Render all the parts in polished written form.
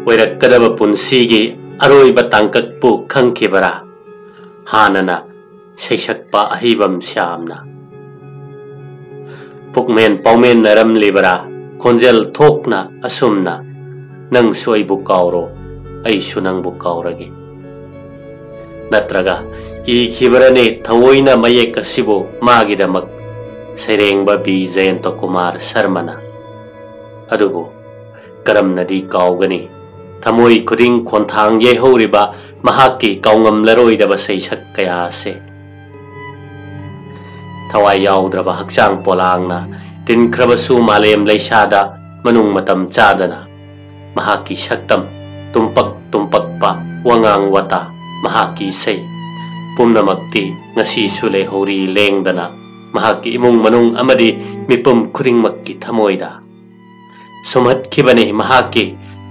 ओइरक्कदब पुंसीगी अरोइबा तांककपु खंखिबरा हानना सैसक्पा अहिबम श्यामना पुकमेन पौमेन नरम लिबरा खोंजेल थोकना असुमना नंग सोइबु काउरो ऐसु नंगबु काउरगे नत्रगा इखिबरने थवोइना मयेक असिबु मागिदमक सैरेंगबा बी जयंत कुमार शर्मना अदुबु करमनदी काउगनी थमोई खुदिंग खोंथांग येहौरिबा महाकी काउंगमलरोइदबा सैसक कयासे थवाई याउद्रबा हक्चांग पोलांगना तिनख्रबसु मालेम लैसादा मनुंग मतम चादना महाकी शक्तम तुमपक तुमपकपा वंगांग वता महाकी सै पुमनमक्ति ngasi sule hori lengdana mahaki imung manung amadi mipum khudingmakki thamoida somhat khibani mahaki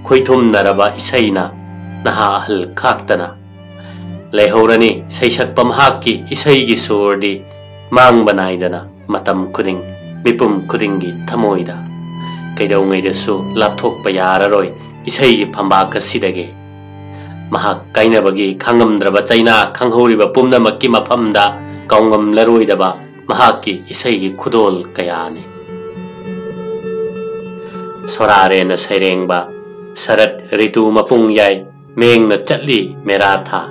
khoithum naraba isaina naha ahal khaktana lehorani saisakpa mahaki isaigi surdi mang banaidana matam khuding mipum khudingi thamoida kaidongai desu lapthokpa yararoi isaigi phamba kasidage mahak kainabagi khangamdraba chaina khanghoriba pumnamakki mafamda kaungam laroidaba mahaki isaigi khudol kayani sorare na sairengba sarat ritu mapung yai mengna chatli meratha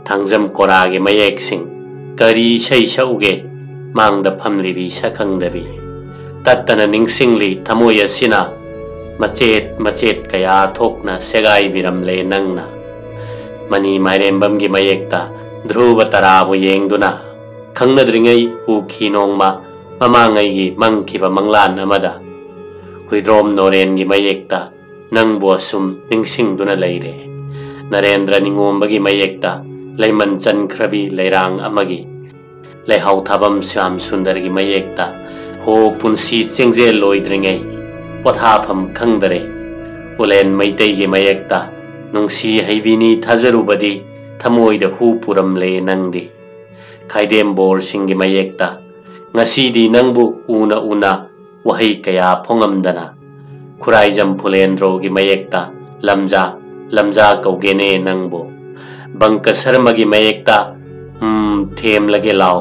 thangjam korage mayek sing kari sei sauge mangda phamlibi sakhangdabi tattana ningsingli thamoya sina machet machet kaya thokna segai biramle nangna mani mairembam gi mayekta dhruva tarabu yengduna khangnadringai ukhi nongma mamangai gi mangkhiba manglan amada huidrom noren gi mayekta nangbo sum ningsingduna leire narendra ningomba gi mayekta leiman chankhrabi leirang amagi leihau thabam syam sundar gi mayekta ho punsi chengje loidringai pothafam khangdare ulen maitai gi mayekta nungsi haibini thajarubadi thamoida hu puramle nangdi khaidem bor singi mayekta ngasidi nangbu una una wahai kaya phongamdana khuraijam phulendro gi mayekta lamja lamja kaugene nangbo bangka sarma gi mayekta them lage lao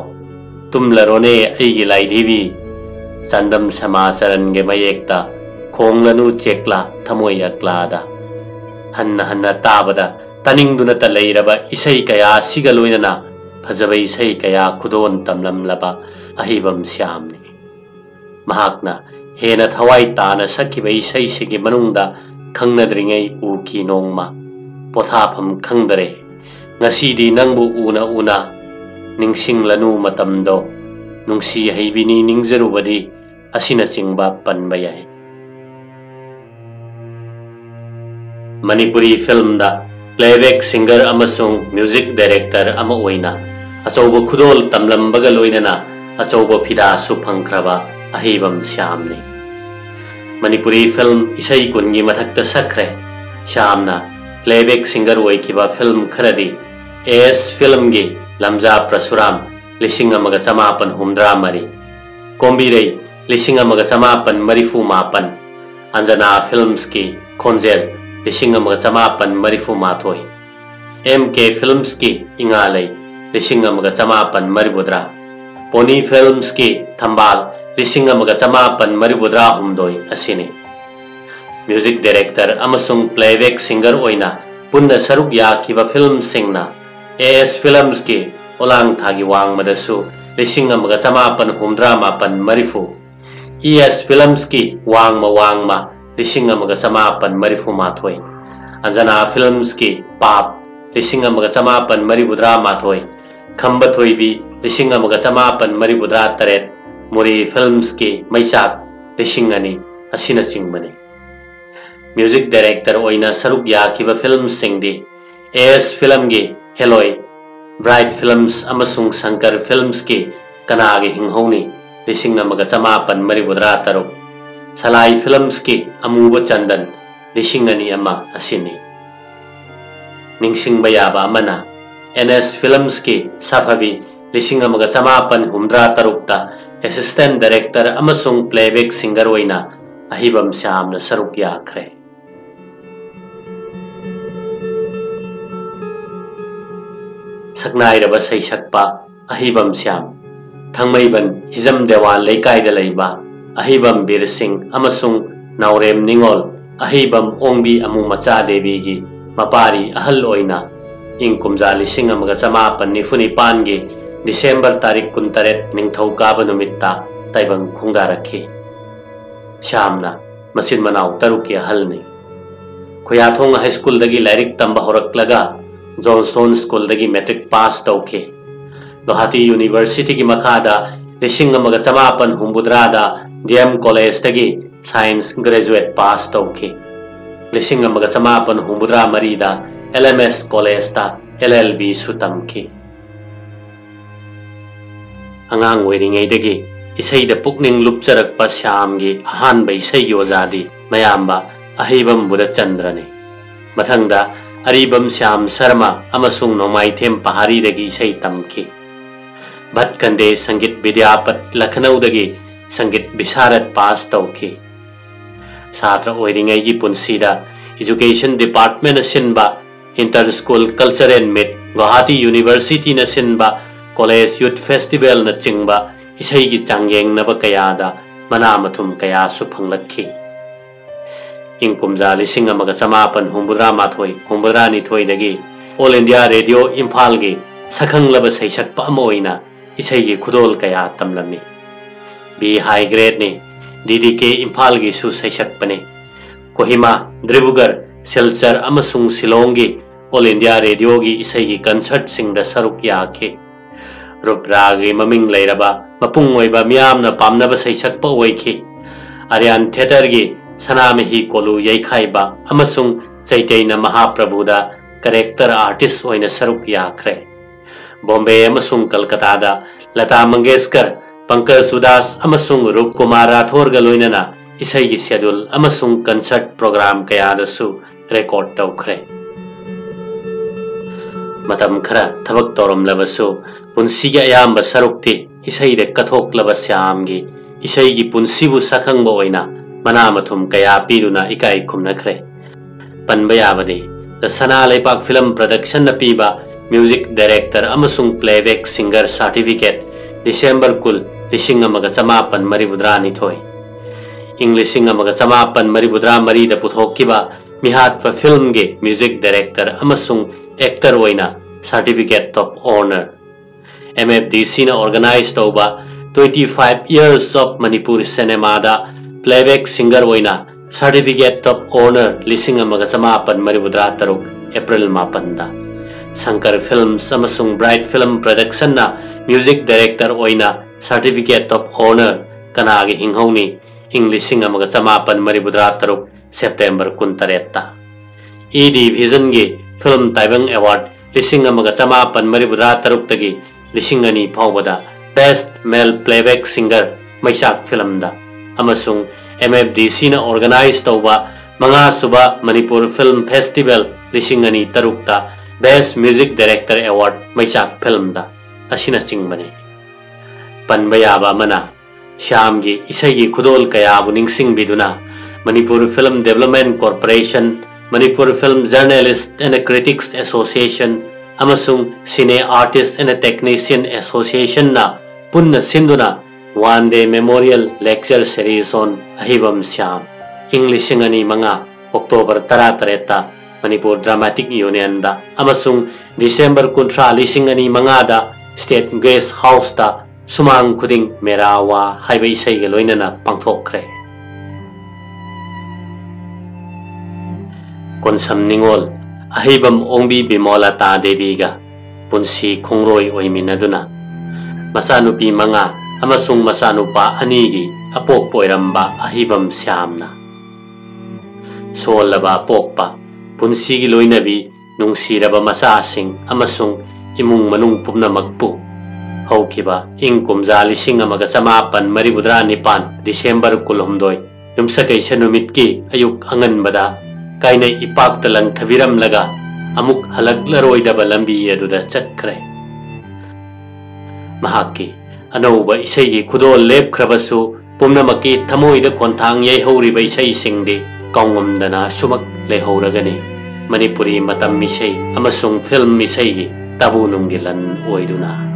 tumlarone aigi laidhibi sandam samasaran ge mayekta khonglanu chekla thamoya klada hanna hanna tabada taningduna ta leiraba isai kaya sigaloinana phajaba isai kaya khudon tamlam laba ahibam syamni mahakna hena thawai tana sakhiba isai sigi manungda khangnadringai uki nongma pothafam khangdare ngasidi nangbu una una ningsinglanu matamdo nungsi haibini ningjarubadi asina chingba panba yai Manipuri film da playback singer amasung music director ama oina achauba khudol tamlambaga loinana achauba phida su phangkraba ahibam syamni Manipuri film isai kungi mathakta sakre syamna playback singer oikiba film kharadi AS film gi lamja prasuram lising amaga chamapan humdra mari kombirei lising amaga chamapan marifu mapan anjana films ki khonjel lising amaga chamapan marifu mathoi MK films ki ingalai lising amaga chamapan maribudra poni films ki thambal lising amaga chamapan maribudra humdoi asini music director amasung playback singer oina punna saruk yakiba film singna AS films ki olang thagi wang madasu lising amaga chamapan humdra mapan marifu ES films ki wang ma lising amaga chamapan marifu mathoi anjana films ki pap lising amaga chamapan maribudra mathoi khamba thoibi lising amaga chamapan maribudra taret muri films ki maisak lising ani asina singbani music director oina saruk yakiba films singdi AS film gi heloi Bright Films amasung Shankar Films ki kanagi hinghoni lising amaga chamapan maribudra taruk Salai Films ki amuba chandan lising ani ama asini ningsing bayaba amana NS Films ki safavi lising amaga chamapan humdra tarukta assistant director amasung playback singer oina ahibam syamna saruk yakhre saknairaba saisakpa ahibam syam thangmaiban hizam dewan leikaida leiba ahibam bir singh amasung naurem ningol ahibam ongbi amung macha devi gi mapari ahal oina ingkumja lising amaga chamapan nifunipan gi December tarik kuntaret ningthau kaba numitta taibang khungdarakhi shamna masin manau taruki ahalni Khoyathong high school dagi lairik tamba horaklaga Johnstone school dagi metric pass tauke Guwahati University ki makhada lising amaga chamapan humbudrada DM college dagi science graduate pass tauke lising amaga chamapan humbudra marida LMS college ta LLB sutamki angang oiringai dagi isai da pukning lupcharakpa syam gi ahan bai sai yozadi mayamba ahibam buda chandrane mathangda aribam syam sharma amasung nomai them pahari dagi isai tamki bhatkande sangit vidyapat Lucknow dagi sangit bisharat pass tauki satra oiringai gi punsida education department asinba inter school culture and meet Guwahati University na sinba college youth festival na chingba isai gi changyeng na ba kayada manamathum kaya su phanglakhi ingkumja lising amaga chamapan humbudra mathoi humbudra ni thoi dagi All India Radio Imphal gi sakhanglaba saisakpa amoina isai gi khudol kaya tamlami B high grade ni DDK Imphal gi su saisakpane Kohima Drivugar Silchar amasung Shillong gi All India Radio gi isai gi concert sing da saruk yakhe Rupragi maming lairaba mapung oiba miyamna pamnaba saisakpa oikhi Aryan theater gi Sanamahi Kolu Yaikhaiba amasung Chaitanya Mahaprabhuda character artist oina saruk yakhre Bombay amasung Kolkata da Lata Mangeshkar Pankaj Udas amasung Rup Kumar Rathore ga loinana isai gi schedule amasung concert program kaya da su record taukhre matam khara thabak torom labasu punsi ga ayamba sarukti isai de kathok labasyam gi isai gi punsi bu sakhang bo oina manamathum kaya piruna ikai khumna khre panbaya bade the Sana Laipak film production na piba music director amasung playback singer certificate December kul lising amaga chamapan maribudra ni thoi English amaga chamapan maribudra mari da puthokkiba mihat fa film ge music director amasung actor oina certificate of honor MFDC na organize tauba 25 years of Manipur cinema da playback singer oina certificate of honor lising amaga chamapan maribudra taruk April mapanda Shankar Films amasung Bright Film Production na music director oina certificate of honor kanagi hinghoni English amaga chamapan maribudra taruk September 13 E Division gi film taibang award lising amaga chamapan maribudra taruk tagi lising ani phawbada best male playback singer maisak film da amasung MFDC na organize tauba manga suba Manipur Film Festival lising ani taruk ta best music director award maisak film da asina chingbane panbayaba mana Syam gi isai gi khudol kaya bu ningsing biduna Manipur Film Development Corporation Manipur Film Journalists and Critics Association amasung Cine Artists and Technician Association na punna sinduna one day memorial lecture series on ahibam Syam English ngani manga October 13 Manipur Dramatic Union da amasung December 13 manga da State Guest House da Sumang Kuding Merawa haiba isai ga loinana pangthokre Konsam ningol ahibam ongbi Bimola ta Devi ga punsi khongroi oiminaduna masanupi manga amasung masanupa ani gi apok poiramba ahibam Syamna solaba pokpa punsi gi loinabi nungsiraba masasing amasung imung manung pumnamakpu haukiba ingkumja lising amaga chamapan maribudra nipan December kulhumdoi yumsakai sanumit ki ayuk angan bada kainai ipak talang thaviram laga amuk halaklaroi daba lambi aduda chatkre mahaki anauba isai gi khudol lep khrabasu pumnamaki thamoi da konthang yai hori ba isai singde kaungam dana sumak le horagani Manipuri matam isai amasung film isai gi tabu nunggilan oiduna